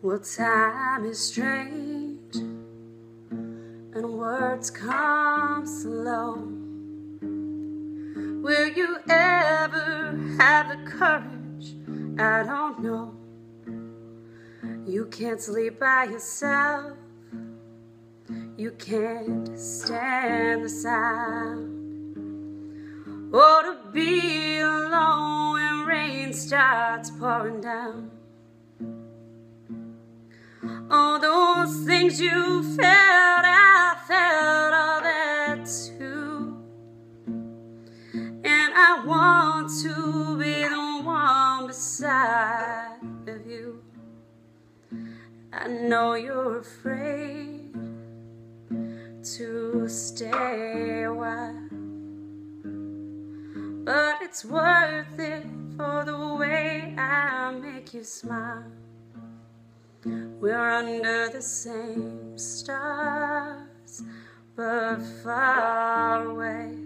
Well, time is strange, and words come slow. Will you ever have the courage? I don't know. You can't sleep by yourself. You can't stand the sound. Or to be alone when rain starts pouring down. All those things you felt, I felt all that too. And I want to be the one beside of you. I know you're afraid to stay a while, but it's worth it for the way I make you smile. We're under the same stars, but far away.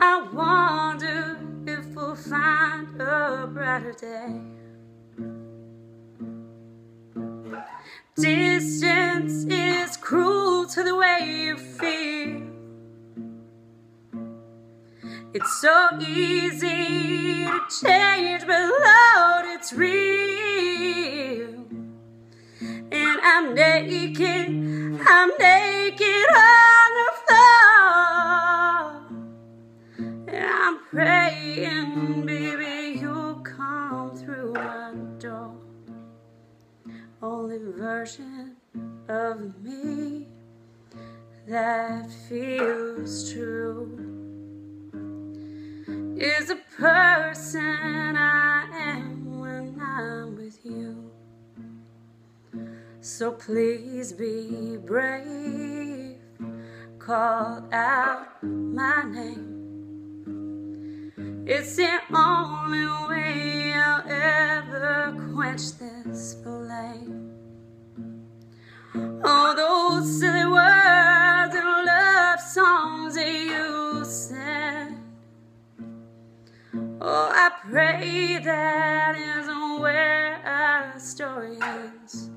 I wonder if we'll find a brighter day. Distance is cruel to the way you feel. It's so easy to change, but Lord, it's real. And I'm naked on the floor. And I'm praying, baby, you'll come through my door. Only version of me that feels true is the person I am when I'm with you. So please be brave, call out my name. It's the only way I'll ever quench this flame. All those silly words and love songs that you send, oh, I pray that isn't where our story ends.